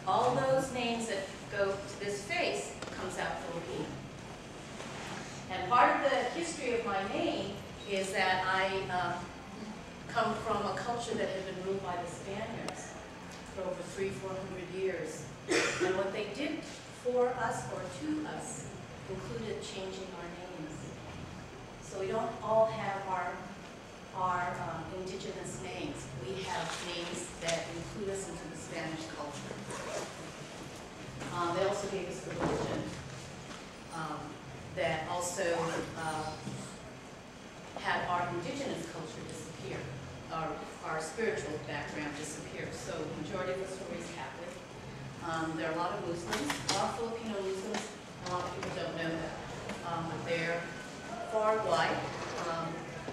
all those names that go to this face comes out Filipino. And part of the history of my name is that I come from a culture that had been ruled by the Spaniards for over 300–400 years. And what they did for us or to us included changing our names. So we don't all have our indigenous names. We have names that include us into the Spanish culture. They also gave us the religion that also had our indigenous culture disappear, our spiritual background disappear. So the majority of us were raised Catholic. There are a lot of Muslims, a lot of Filipino Muslims. A lot of people don't know that. But they're far wide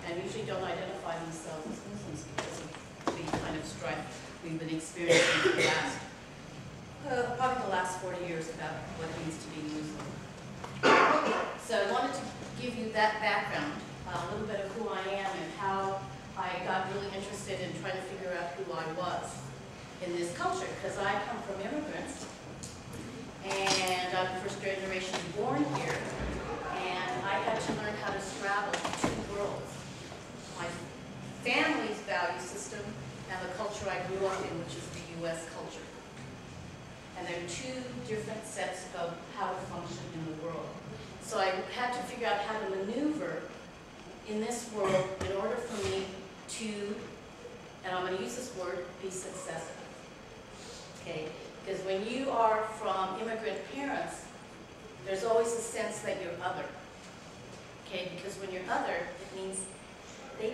and usually don't identify themselves as Muslims because of the kind of strife we've been experiencing for the last, probably the last 40 years about what it means to be Muslim. So I wanted to give you that background, a little bit of who I am and how I got really interested in trying to figure out who I was in this culture, because I come from immigrants, and I'm first generation born here, and I had to learn how to straddle two worlds. My family's value system and the culture I grew up in, which is the U.S. culture. And there are two different sets of how to function in the world. So I had to figure out how to maneuver in this world in order for me to, and I'm going to use this word, be successful. Okay? Because when you are from immigrant parents, there's always a sense that you're other. Okay? Because when you're other, it means they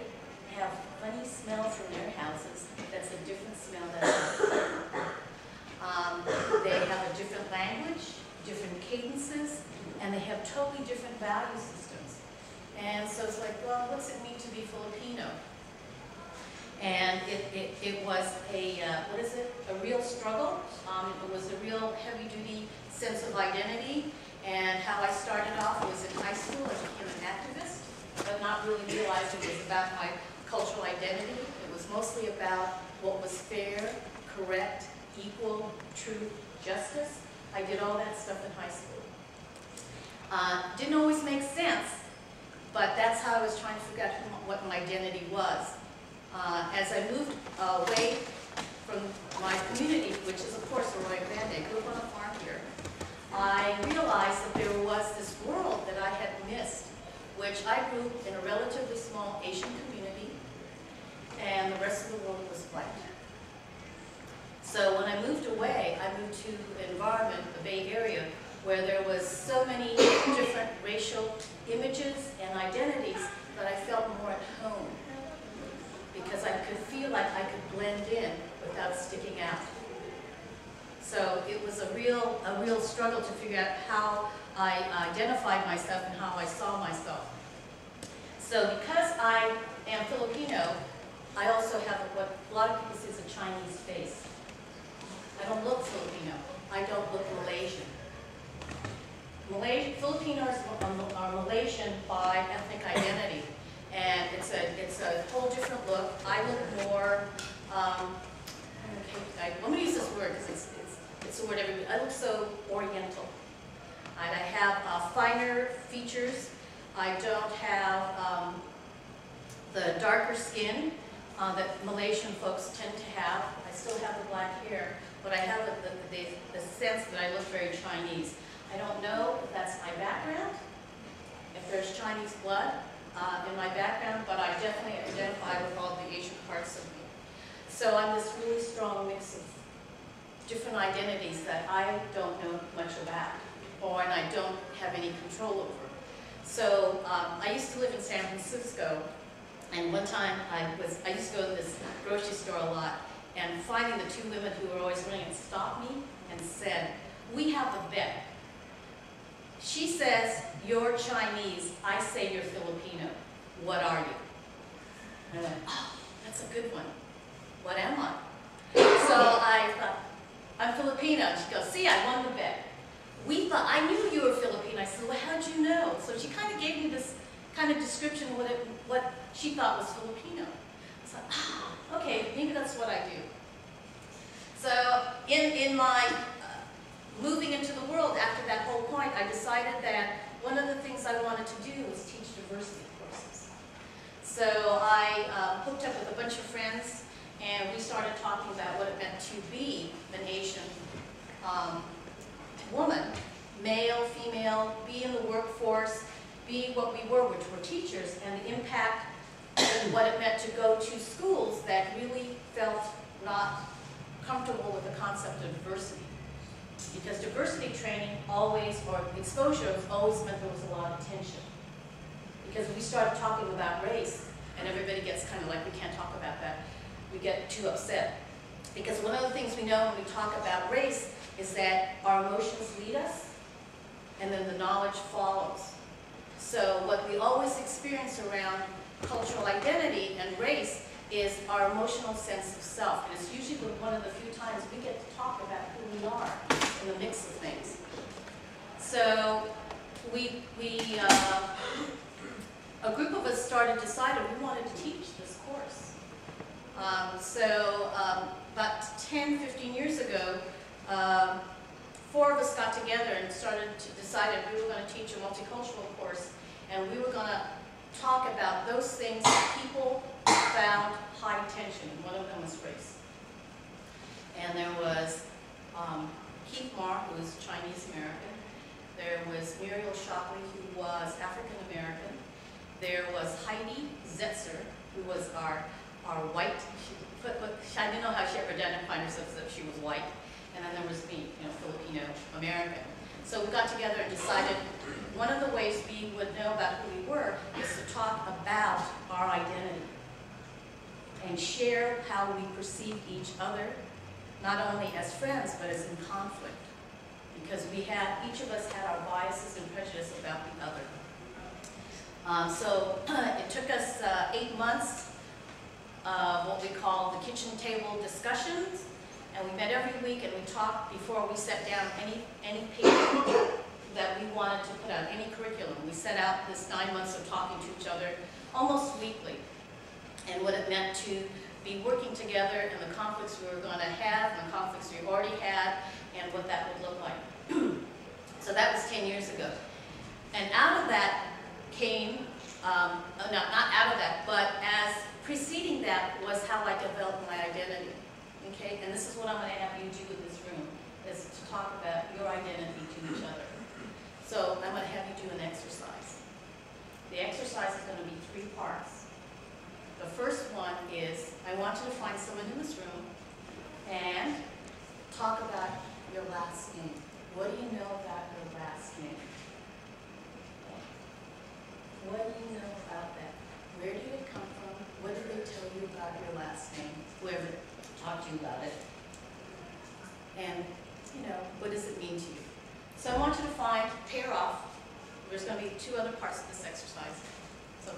have funny smells in their houses. That's a different smell than ours. They have a different language, different cadences, and they have totally different value systems. And so it's like, well, what's it mean to be Filipino? And it was a, what is it, a real struggle. It was a real heavy-duty sense of identity. And how I started off was in high school. I became an activist, but not really realizing it was about my cultural identity. It was mostly about what was fair, correct, equal, truth, justice. I did all that stuff in high school. Didn't always make sense, but that's how I was trying to figure out what my identity was. As I moved away from my community, which is of course Arroyo Grande, I grew up on a farm here, I realized that there was this world that I had missed, which I grew in a relatively small Asian community, and the rest of the world was white. So when I moved away, I moved to an environment, the Bay Area, where there was so many different racial images and identities that I felt more at home, because I could feel like I could blend in without sticking out. So it was a real struggle to figure out how I identified myself and how I saw myself. So because I am Filipino, I also have what a lot of people say is a Chinese face. I don't look Filipino. I don't look Malaysian. Filipinos are Malaysian by ethnic identity, and it's a whole different look. I look more. Let me use this word because it's a word everybody. I look so Oriental, and I have finer features. I don't have the darker skin that Malaysian folks tend to have. I still have the black hair, but I have the sense that I look very Chinese. I don't know if that's my background, if there's Chinese blood in my background, but I definitely identify with all the Asian parts of me. So I'm this really strong mix of different identities that I don't know much about, and I don't have any control over. So I used to live in San Francisco, and one time I used to go to this grocery store a lot, and finding the two women who were always running and stopped me and said, "We have a bet. She says, you're Chinese. I say you're Filipino. What are you?" And I went, "Oh, that's a good one. What am I?" So I thought, "I'm Filipino." And she goes, "See, I won the bet. We thought, I knew you were Filipino." I said, "Well, how'd you know?" So she kind of gave me this kind of description of what she thought was Filipino. I thought, okay, maybe that's what I do. So in my moving into the world after that whole point, I decided that one of the things I wanted to do was teach diversity courses. So I hooked up with a bunch of friends, and we started talking about what it meant to be an Asian woman, male, female, be in the workforce, be what we were, which were teachers, and the impact and what it meant to go to schools that really felt not comfortable with the concept of diversity. Because diversity training always, or exposure, always meant there was a lot of tension. Because we started talking about race, and everybody gets kind of like, we can't talk about that. We get too upset. Because one of the things we know when we talk about race is that our emotions lead us, and then the knowledge follows. So what we always experience around cultural identity and race is our emotional sense of self. And it's usually one of the few times we get to talk about who we are in the mix of things. So a group of us decided we wanted to teach this course. About 10, 15 years ago, 4 of us got together and decided we were going to teach a multicultural course, and we were going to talk about those things that people found high tension. One of them was race. And there was Keith Marr, who was Chinese American. There was Muriel Shockley, who was African American. There was Heidi Zetzer, who was our white. I didn't know how she ever identified herself as if she was white. And then there was me, Filipino American. So we got together and decided one of the ways we would know about who we were is to talk about our identity and share how we perceived each other, not only as friends, but as in conflict. Because each of us had our biases and prejudice about the other. So it took us 8 months of what we call the kitchen table discussions. And we met every week, and we talked before we set down any paper that we wanted to put out, any curriculum. We set out this 9 months of talking to each other almost weekly, and what it meant to be working together, and the conflicts we were going to have, and the conflicts we already had, and what that would look like. So that was 10 years ago. And out of that came, not out of that, but as preceding that was how I developed my identity. Okay, and this is what I'm going to have you do in this room, is to talk about your identity to each other. So I'm going to have you do an exercise. The exercise is going to be 3 parts. The first one is, I want you to find someone in this room and talk about your last name. What do you know about your last name? What do you know about that? Where did it come from? What did they tell you about your last name? Whoever talk to you about it, and what does it mean to you? So I want you to pair off. There's going to be 2 other parts of this exercise. So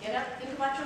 get up, think about your